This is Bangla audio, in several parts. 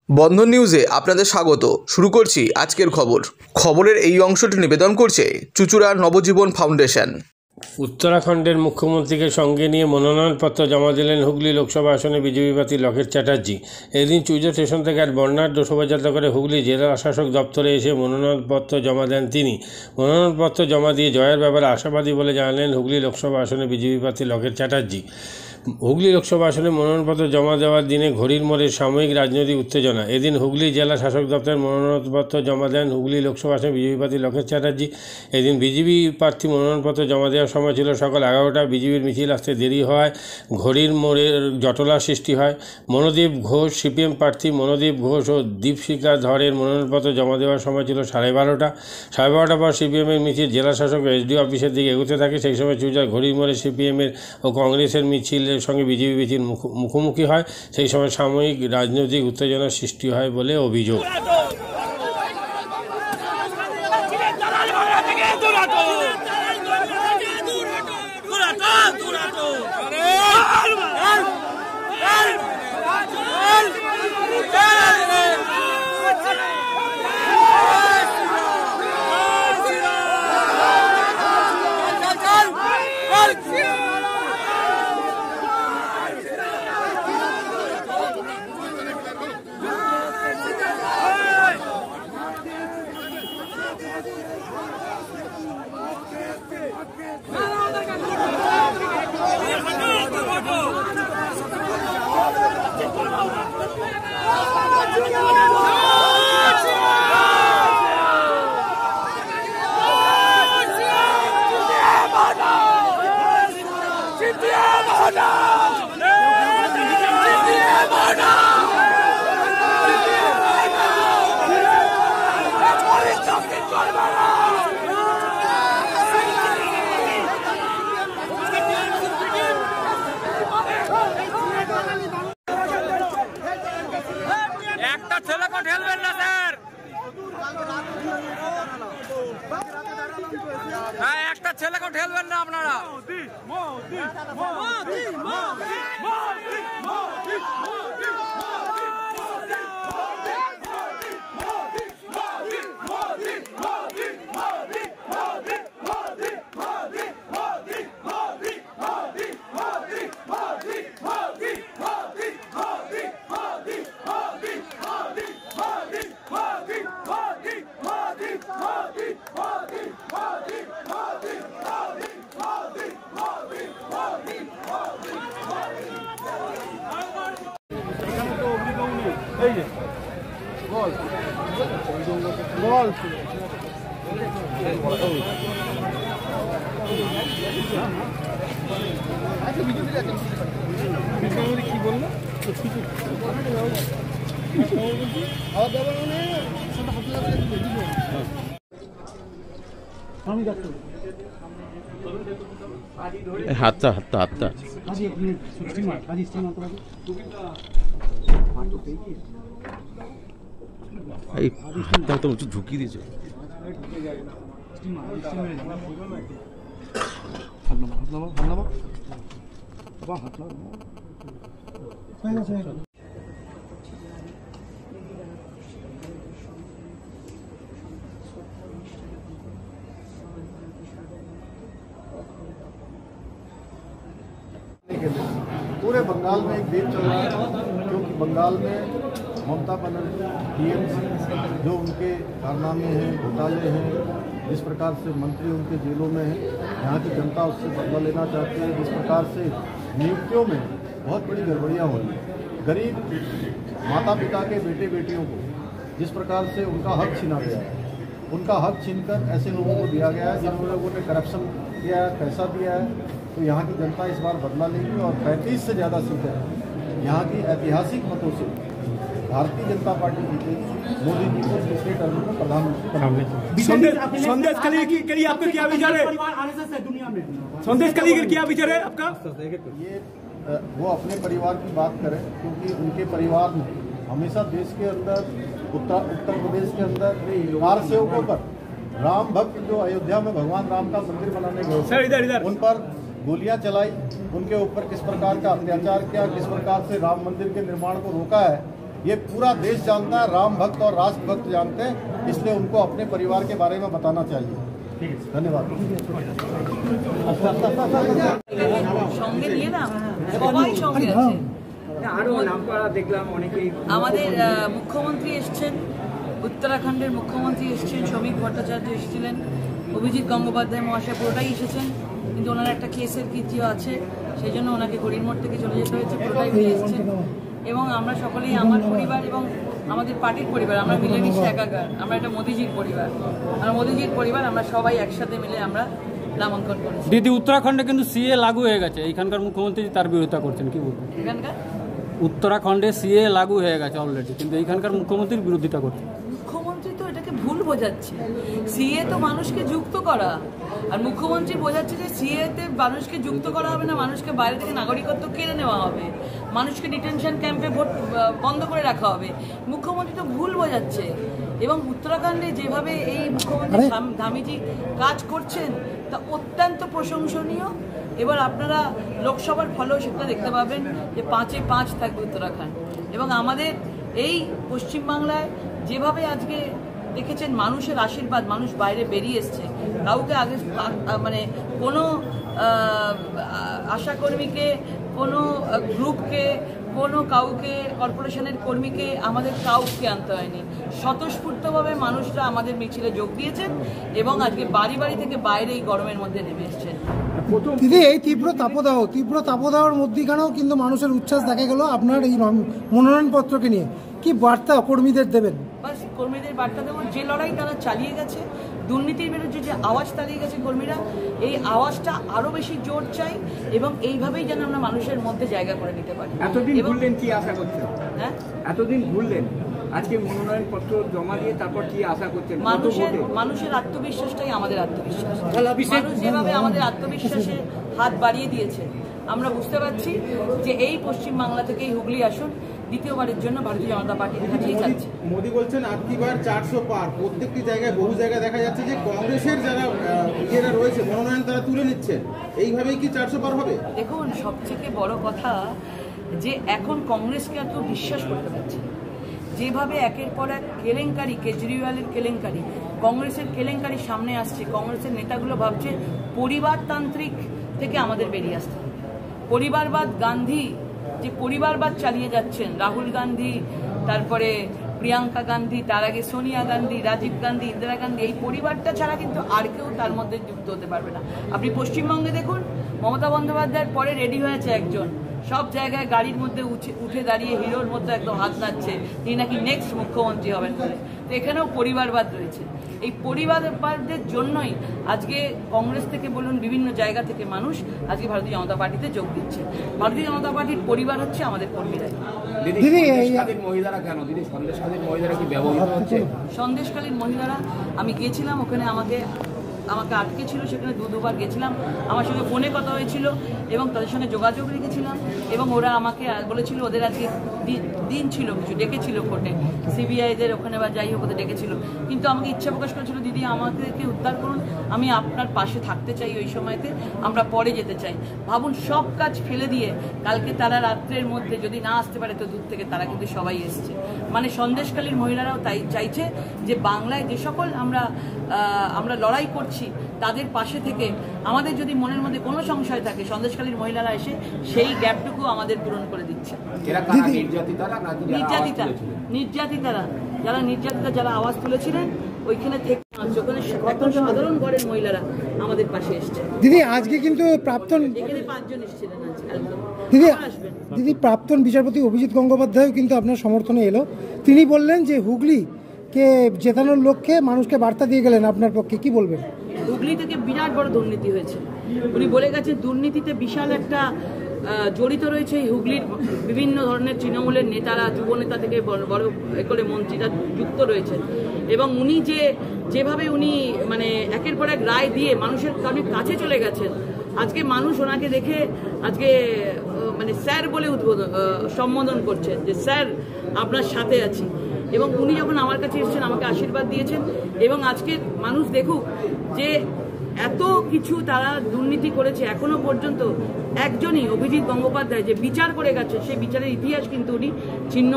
বন্ধন নিউজে আপনাদের স্বাগত। শুরু করছি আজকের খবরের এই অংশটি নিবেদন করছে চুঁচুড়া নবজীবন ফাউন্ডেশন। উত্তরাখণ্ডের মুখ্যমন্ত্রীকে সঙ্গে নিয়ে মনোনয়নপত্র জমা দিলেন হুগলি লোকসভা আসনে বিজেপি প্রার্থী লকেট চ্যাটার্জি। এদিন চুঁচুড়া স্টেশন থেকে এক বর্ণাঢ্য শোভাযাত্রা করে হুগলি জেলা শাসক দপ্তরে এসে মনোনয়নপত্র জমা দেন তিনি। মনোনয়নপত্র জমা দিয়ে জয়ের ব্যাপারে আশাবাদী বলে জানালেন হুগলি লোকসভা আসনে বিজেপি প্রার্থী লকেট চ্যাটার্জি। হুগলি লোকসভা আসনে মনোনয়নপত্র জমা দেওয়ার দিনে ঘড়ির মোড়ে সাময়িক রাজনৈতিক উত্তেজনা। এদিন হুগলি জেলা শাসক দপ্তরের মনোনয়নপত্র জমা দেন হুগলি লোকসভা আসনে বিজেপি প্রার্থী লকেট চ্যাটার্জি। এদিন বিজেপি প্রার্থী মনোনয়নপত্র জমা দেওয়ার সময় ছিল সকাল 11টা। বিজেপির মিছিল আসতে দেরি হয়, ঘড়ির মোড়ের জটলা সৃষ্টি হয়। মনোদীপ ঘোষ, সিপিএম প্রার্থী মনোদীপ ঘোষ ও দীপশিখা ধরের মনোনয়নপত্র জমা দেওয়ার সময় ছিল 12:30। 12:30 পর সিপিএমের মিছিল জেলা শাসক এসডিও অফিসের দিকে এগোতে থাকে। সেই সময় চুঁচুড়ার ঘড়ির মোড়ে সিপিএমের ও কংগ্রেসের মিছিলের সঙ্গে বিজেপি মিছিল মুখোমুখি হয়। সেই সময় সাময়িক রাজনৈতিক উত্তেজনার সৃষ্টি হয় বলে অভিযোগ। একটা ছেলেকে ঠেলবেন না স্যার। হ্যাঁ, একটা ছেলেকে ঠেলবেন না আপনারা। কি বললো হাতটা হাতটা হাতটা এই হাতটা তো একটু ঝুঁকি দিয়েছে। पूरे बंगाल में एक वेव चल रहा है, क्योंकि बंगाल में ममता बनर्जी टीएमसी जो उनके कारनामे हैं, घोटाले हैं, जिस प्रकार से मंत्री उनके जेलों में हैं, यहाँ की जनता उससे बदला लेना चाहती है। जिस प्रकार से नियुक्तियों में बहुत बड़ी गड़बड़ियाँ हो रही हैं, गरीब माता पिता के बेटे बेटियों को जिस प्रकार से उनका हक छीना गया है, उनका हक छीनकर ऐसे लोगों को दिया गया है जिन लोगों ने करप्शन किया है, पैसा दिया है। तो यहाँ की जनता इस बार बदला लेगी और 35 से ज़्यादा सीटें यहाँ की ऐतिहासिक मतों से भारतीय जनता पार्टी जीतेगी। मोदी जी को तीसरे टर्म में प्रधानमंत्री बनाएंगे। संदेश के लिए आपका क्या विचार है? दुनिया में संदेश के लिए क्या विचार है आपका? ये वो अपने परिवार की बात करें, क्योंकि उनके परिवार ने हमेशा देश के अंदर उत्तर प्रदेश के अंदर कार सेवकों पर राम भक्त जो अयोध्या में भगवान राम का मंदिर बनाने गए उन पर गोलियां चलाई, उनके ऊपर किस प्रकार का अत्याचार किया, किस प्रकार से राम मंदिर के निर्माण को रोका है, ये पूरा देश जानता है, राम भक्त और राष्ट्र भक्त जानते हैं, इसलिए उनको अपने परिवार के बारे में बताना चाहिए। धन्यवाद। সঙ্গে নিয়ে না সবাই সঙ্গে আছে। আমাদের মুখ্যমন্ত্রী এসছেন, উত্তরাখণ্ডের মুখ্যমন্ত্রী এসছেন, শ্রমিক ভট্টাচার্য এসেছিলেন, অভিজিৎ গঙ্গোপাধ্যায় মহাশয় পুরোটাই এসেছেন, কিন্তু ওনার একটা কেসের কীর্তিও আছে, সেই জন্য ওনাকে গড়ির মোড় থেকে চলে যেতে হয়েছে, পুরোটাই উনি এসছেন। এবং আমরা সকলেই, আমার পরিবার এবং আমাদের পার্টির পরিবার, আমরা মিলেমিশে একাকার, আমরা একটা মোদিজির পরিবার, আর মোদিজির পরিবার আমরা সবাই একসাথে মিলে আমরা নামাঙ্কন করেছি। দিদি, উত্তরাখণ্ডে কিন্তু সিএ লাগু হয়ে গেছে, এইখানকার মুখ্যমন্ত্রী তার বিরোধিতা করছেন, কি বলবেন? এখানকার উত্তরাখণ্ডে সিএ লাগু হয়ে গেছে অলরেডি, কিন্তু এইখানকার মুখ্যমন্ত্রীর বিরোধিতা করছেন। মুখ্যমন্ত্রী তো এটাকে ভুল বোঝাচ্ছে। সিএ তো মানুষকে যুক্ত করা, আর মুখ্যমন্ত্রী বোঝাচ্ছে যে সিএতে মানুষকে যুক্ত করা হবে না, মানুষকে বাইরে থেকে নাগরিকত্ব কেড়ে নেওয়া হবে, মানুষকে ডিটেনশন ক্যাম্পে ভোট বন্ধ করে রাখা হবে। মুখ্যমন্ত্রী তো ভুল বোঝাচ্ছে। এবং উত্তরাখণ্ডে যেভাবে এই মুখ্যমন্ত্রী ধামিজি কাজ করছেন তা অত্যন্ত প্রশংসনীয়। এবার আপনারা লোকসভার ফলেও সেটা দেখতে পাবেন যে 5-এ 5 থাকবে উত্তরাখণ্ড। এবং আমাদের এই পশ্চিমবাংলায় যেভাবে আজকে দেখেছেন মানুষের আশীর্বাদ, মানুষ বাইরে বেরিয়ে এসছে, কাউকে আগে মানে কোনো আশাকর্মীকে, কোনো গ্রুপকে, কোনো কাউকে, কর্পোরেশনের কর্মীকে আমাদের কাউকে আনতে হয়নি। স্বতঃস্ফূর্তভাবে মানুষরা আমাদের মিছিলে যোগ দিয়েছেন এবং আজকে বাড়ি বাড়ি থেকে বাইরে এই গরমের মধ্যে নেমে এসছেন। দিদি, এই তীব্র তাপদাহর মধ্যেখানেও কিন্তু মানুষের উচ্ছ্বাস দেখা গেল আপনার এই মনোনয়নপত্রকে নিয়ে। কি বার্তা কর্মীদের দেবেন? বাস কর্মীদের বার্তা দেবো, যে লড়াই তারা চালিয়ে গেছে, দুর্নীতির বিরুদ্ধে যে আওয়াজ চালিয়ে গেছে কর্মীরা, এই আওয়াজটা আরো বেশি জোর চাই এবং এইভাবেই যেন আমরা মানুষের মধ্যে জায়গা করে নিতে পারি। এতদিন ঘুরলেন, কি আশা করছেন? হ্যাঁ, এতদিন ঘুরলেন, আজকে মনোনয়নপত্র জমা দিয়ে তারপর কি আশা করছেন? মানুষের আত্মবিশ্বাসটাই আমাদের আত্মবিশ্বাস। মানুষ যেভাবে আমাদের আত্মবিশ্বাসে হাত বাড়িয়ে দিয়েছে, আমরা বুঝতে পারছি যে এই পশ্চিমবাংলা থেকে এই হুগলি আসন দ্বিতীয়বারের জন্য ভারতীয় জনতা পার্টির কাছেই যাচ্ছে। মোদী বলছেন আজকেবার 400 পার। প্রত্যেকটি জায়গায়, বহু জায়গায় দেখা যাচ্ছে যে কংগ্রেসের যারা রয়েছে মনোনয়ন তারা তুলে নিচ্ছেন। এইভাবেই কি 400 পার হবে? দেখুন, সবথেকে বড় কথা যে এখন কংগ্রেসকে এত বিশ্বাস করতে পারছে, যেভাবে একের পর এক কেলেঙ্কারি, কেজরিওয়ালের কেলেঙ্কারি, কংগ্রেসের কেলেঙ্কারি সামনে আসছে, কংগ্রেসের নেতাগুলো ভাবছে পরিবারতান্ত্রিক থেকে আমাদের বেরিয়ে আসতে হবে। পরিবারবাদ, গান্ধী যে পরিবারবাদ চালিয়ে যাচ্ছেন, রাহুল গান্ধী, তারপরে প্রিয়াঙ্কা গান্ধী, তার আগে সোনিয়া গান্ধী, রাজীব গান্ধী, ইন্দিরা গান্ধী, এই পরিবারটা ছাড়া কিন্তু আর কেউ তার মধ্যে যুক্ত হতে পারবে না। আপনি পশ্চিমবঙ্গে দেখুন, মমতা বন্দ্যোপাধ্যায়ের পরে রেডি হয়েছে একজন, সব জায়গায় গাড়ির মধ্যে উঠে দাঁড়িয়ে হিরোর মধ্যে একদম হাত নাড়ছে, তিনি নাকি নেক্সট মুখ্যমন্ত্রী হবেন বলে। তো এখানেও পরিবারবাদ রয়েছে। এই পরিবারবাদের জন্যই আজকে কংগ্রেস থেকে বলুন, বিভিন্ন জায়গা থেকে মানুষ আজকে ভারতীয় জনতা পার্টিতে যোগ দিচ্ছে। ভারতীয় জনতা পার্টির পরিবার হচ্ছে আমাদের কর্মীরা। মহিলারা কেন দিদি, সন্দেশকালীন মহিলারা কি ব্যবহৃত হচ্ছে? সন্দেশকালীন মহিলারা, আমি গিয়েছিলাম ওখানে, আমাকে আটকে ছিল, সেখানে দুবার গেছিলাম, আমার সঙ্গে ফোনে কথা হয়েছিল এবং তাদের সঙ্গে যোগাযোগ রেখেছিলাম এবং ওরা আমাকে বলেছিল ওদের আজকে দিন ছিল, কিছু ডেকেছিল কোর্টে, সিবিআইদের ওখানে বা যাই হোক ওদের ডেকেছিল, কিন্তু আমাকে ইচ্ছা প্রকাশ করেছিল, দিদি আমাদেরকে উদ্ধার করুন, আমি আপনার পাশে থাকতে চাই, ওই সময়তে আমরা পরে যেতে চাই। ভাবুন, সব কাজ ফেলে দিয়ে কালকে তারা রাত্রের মধ্যে যদি না আসতে পারে তো দূর থেকে তারা কিন্তু সবাই এসছে। মানে সন্দেশকালীন মহিলারাও তাই চাইছে যে বাংলায় যে সকল আমরা লড়াই করছি তাদের পাশে থেকে আমাদের যদি মনের মধ্যে কোনো সংশয় থাকে, সন্দেশকালীন মহিলারা এসে সেই গ্যাপটুকু আমাদের পূরণ করে দিচ্ছে। নির্যাতিতারা যারা আওয়াজ তুলেছিলেন ওইখানে থেকে সাধারণ ঘরের মহিলারা আমাদের পাশে এসছে। দিদি, আজকে কিন্তু প্রাক্তন, এখানে 5 জন এসেছিলেন দিদি প্রাক্তন বিচারপতি অভিজিৎ গঙ্গোপাধ্যায় কিন্তু আপনার সমর্থনে এলো। তিনি বললেন যে হুগলিকে জেতানোর লক্ষ্যে মানুষকে বার্তা দিয়ে গেলেন, আপনার পক্ষে কি বলবেন? হুগলি থেকে বিরাট বড় দুর্নীতি হয়েছে, উনি বলে গেছে দুর্নীতিতে বিশাল একটা জড়িত রয়েছে এই হুগলির বিভিন্ন ধরনের তৃণমূলের নেতারা, যুব নেতা থেকে বড় করে মন্ত্রীরা যুক্ত রয়েছে এবং উনি যেভাবে উনি মানে একের পর এক রায় দিয়ে মানুষের কাছে চলে গেছেন। আজকে মানুষ ওনাকে দেখে আজকে মানে স্যার বলে সম্বোধন করছে যে স্যার আপনার সাথে আছি, এবং উনি যখন আমার কাছে এসেছেন আমাকে আশীর্বাদ দিয়েছেন এবং আজকে মানুষ দেখুক যে এত কিছু তারা দুর্নীতি করেছে, এখনো পর্যন্ত একজনই অভিজিৎ গঙ্গোপাধ্যায় যে বিচার করে গেছে, সেই বিচারের ইতিহাস কিন্তু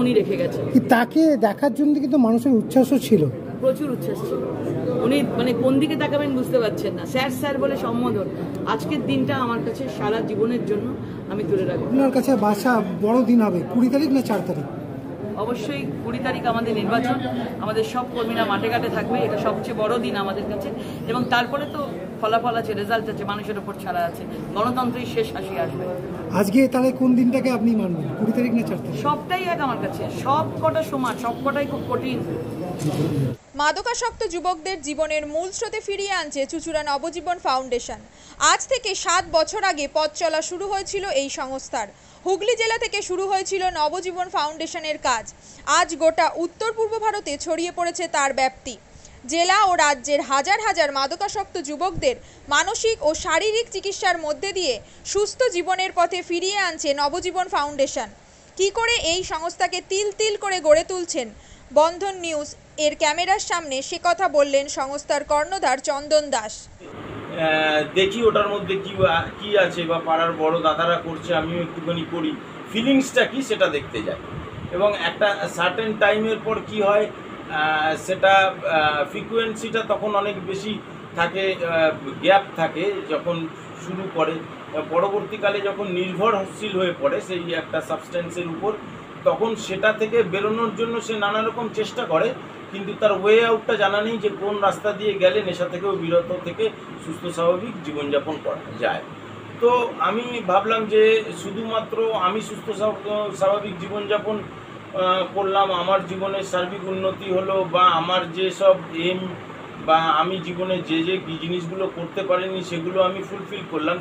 উনি রেখে গেছে। তাকে দেখার জন্য কিন্তু মানুষের উচ্ছ্বাসও ছিল, প্রচুর উচ্ছ্বাস ছিল। উনি মানে কোন দিকে তাকাবেন বুঝতে পারছেন না। স্যার স্যার বলে সম্বোধন। আজকের দিনটা আমার কাছে সারা জীবনের জন্য আমি তুলে রাখবো। আপনার কাছে বাসা বড় দিন হবে 20 তারিখ না 4 তারিখ? অবশ্যই 20 তারিখ আমাদের নির্বাচন, আমাদের সব কর্মীরা মাঠে ঘাটে থাকবে, এটা সবচেয়ে বড় দিন আমাদের কাছে। এবং তারপরে তো ফলাফল আছে, রেজাল্ট আছে, মানুষের ওপর ছাড়া আছে, গণতন্ত্রের শেষ হাসি আসবে। আজকে তাহলে কোন দিনটাকে আপনি মানবেন, 20 তারিখ না 4 তারিখ? সবটাই এক আমার কাছে, সব কটা সমান, সব কটাই খুব কঠিন। মাদকাসক্ত যুবকদের জীবনের মূল স্রোতে ফিরিয়ে আনছে চুঁচুড়া নবজীবন ফাউন্ডেশন। আজ থেকে 7 বছর আগে পথ চলা শুরু হয়েছিল এই সংস্থার। হুগলি জেলা থেকে শুরু হয়েছিল নবজীবন ফাউন্ডেশনের কাজ। আজ গোটা উত্তর পূর্ব ভারতে ছড়িয়ে পড়েছে তার ব্যাপ্তি। জেলা ও রাজ্যের হাজার হাজার মাদকাসক্ত যুবকদের মানসিক ও শারীরিক চিকিৎসার মধ্যে দিয়ে সুস্থ জীবনের পথে ফিরিয়ে আনছে নবজীবন ফাউন্ডেশন। কী করে এই সংস্থাকে তিল তিল করে গড়ে তুলছেন বন্ধন নিউজ এর ক্যামেরার সামনে, সে কথা বললেন সংস্থার কর্ণধার চন্দন দাস। দেখি ওটার মধ্যে কি আছে, বা পাড়ার বড় দাদারা করছে, আমিও একটুখানি করি, ফিলিংসটা কি সেটা দেখতে যাই। এবং একটা সার্টেন টাইমের পর কি হয়, সেটা ফ্রিকোয়েন্সিটা তখন অনেক বেশি থাকে, গ্যাপ থাকে যখন শুরু করে। পরবর্তীকালে যখন নির্ভরশীল হয়ে পড়ে সেই একটা সাবস্টেন্সের উপর, তখন সেটা থেকে বেরোনোর জন্য সে নানা রকম চেষ্টা করে, কিন্তু তার ওয়ে আউটটা জানা নেই যে কোন রাস্তা দিয়ে গেলে নেশা থেকেও বিরত থেকে সুস্থ স্বাভাবিক জীবনযাপন করা যায়। তো আমি ভাবলাম যে শুধুমাত্র আমি সুস্থ স্বাভাবিক জীবনযাপন করলাম, আমার জীবনের সার্বিক উন্নতি হলো, বা আমার যেসব এম বা আমি জীবনে যে জিনিসগুলো করতে পারিনি সেগুলো আমি ফুলফিল করলাম,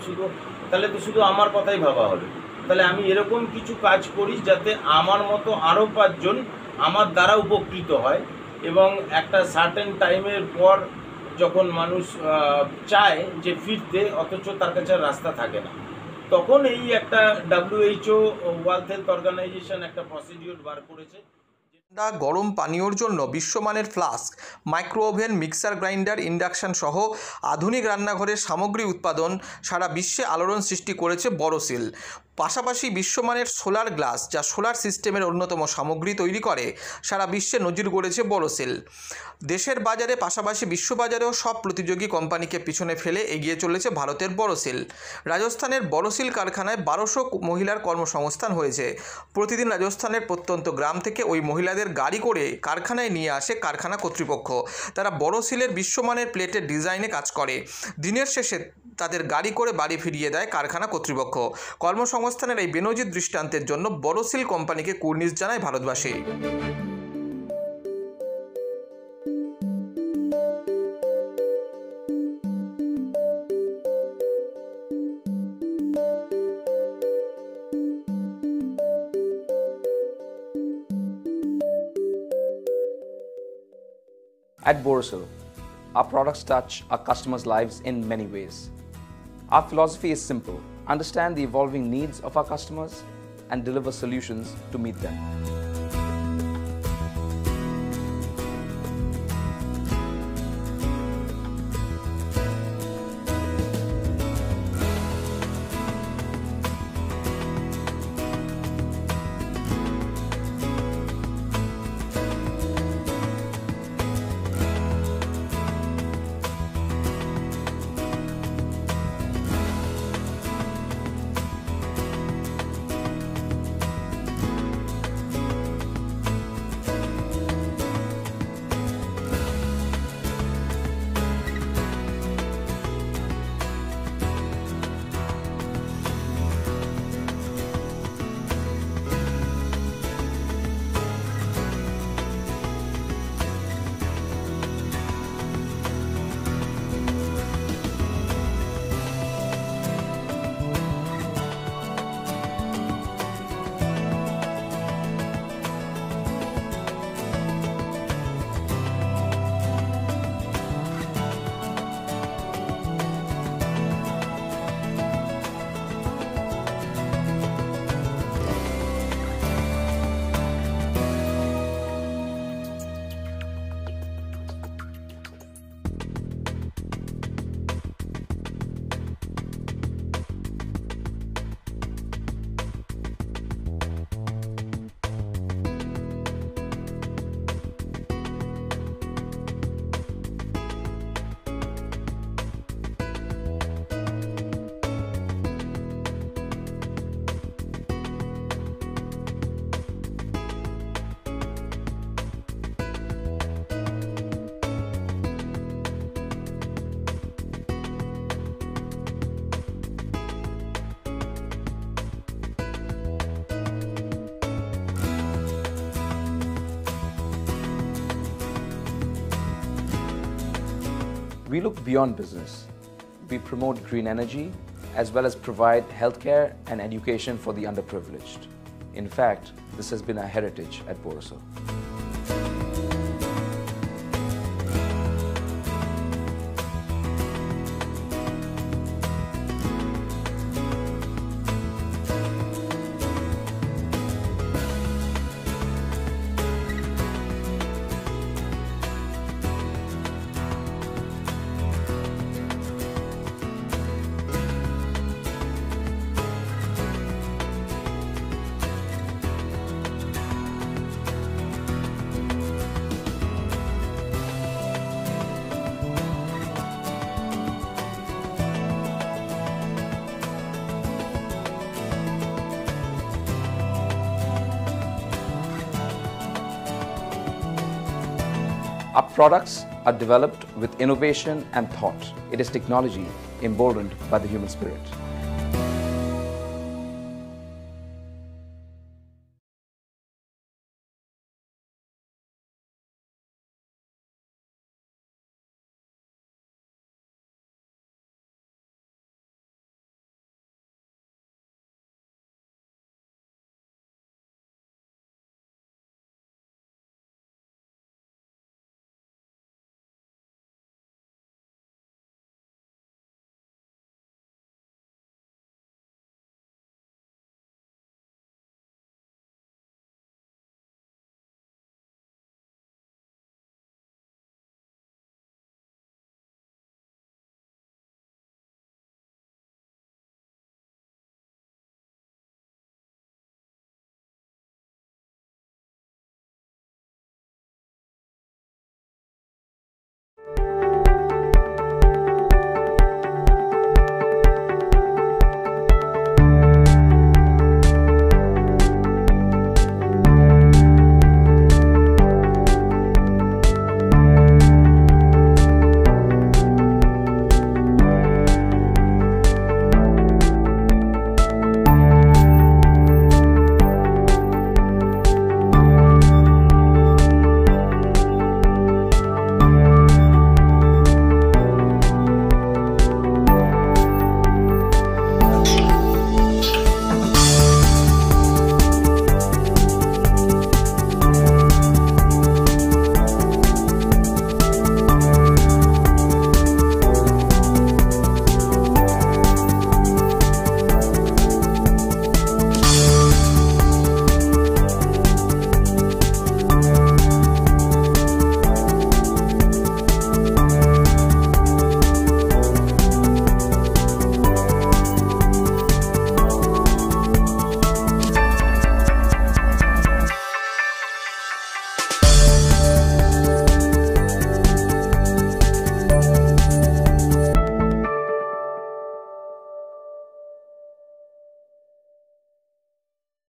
তাহলে তো শুধু আমার কথাই ভাবা হবে। তাহলে আমি এরকম কিছু কাজ করি যাতে আমার মতো আরও 5 জন আমার দ্বারা উপকৃত হয়। এবং একটা সার্টেন টাইমের পর যখন মানুষ চায় যে ফিরতে, অথচ তার কাছে রাস্তা থাকে না, তখন এই একটা WHO ওয়ার্ল্ড হেলথ অর্গানাইজেশন একটা প্রসিডিওর বার করেছে। গরম পানীয়র জন্য বিশ্বমানের flask, micro oven, mixer grinder, induction সহ আধুনিক রান্নাঘরের সামগ্রী উৎপাদন সারা বিশ্বে আলোড়ন সৃষ্টি করেছে বোরোসিল। পাশাপাশি বিশ্বমানের সোলার গ্লাস, যা সোলার সিস্টেমের অন্যতম সামগ্রী তৈরি করে, সারা বিশ্বে নজির গড়েছে বোরোসিল। দেশের বাজারে পাশাপাশি বিশ্ববাজারেও সব প্রতিযোগী কোম্পানিকে পিছনে ফেলে এগিয়ে চলেছে ভারতের বোরোসিল। রাজস্থানের বোরোসিল কারখানায় 1200 মহিলার কর্মসংস্থান হয়েছে। প্রতিদিন রাজস্থানের প্রত্যন্ত গ্রাম থেকে ওই মহিলাদের গাড়ি করে কারখানায় নিয়ে আসে কারখানা কর্তৃপক্ষ। তারা বোরোসিলের বিশ্বমানের প্লেটের ডিজাইনে কাজ করে। দিনের শেষে তাদের গাড়ি করে বাড়ি ফিরিয়ে দেয় কারখানা কর্তৃপক্ষ। কর্মসংস্থানের এই বেনজির দৃষ্টান্তের জন্য বোরোসিল কোম্পানিকে কুর্নিশ জানায় ভারতবাসী। At Borosil, our products touch our customers' lives in many ways. Our philosophy is simple: understand the evolving needs of our customers and deliver solutions to meet them. We look beyond business. We promote green energy as well as provide healthcare and education for the underprivileged. In fact, this has been our heritage at Borosil. Our products are developed with innovation and thought. It is technology emboldened by the human spirit.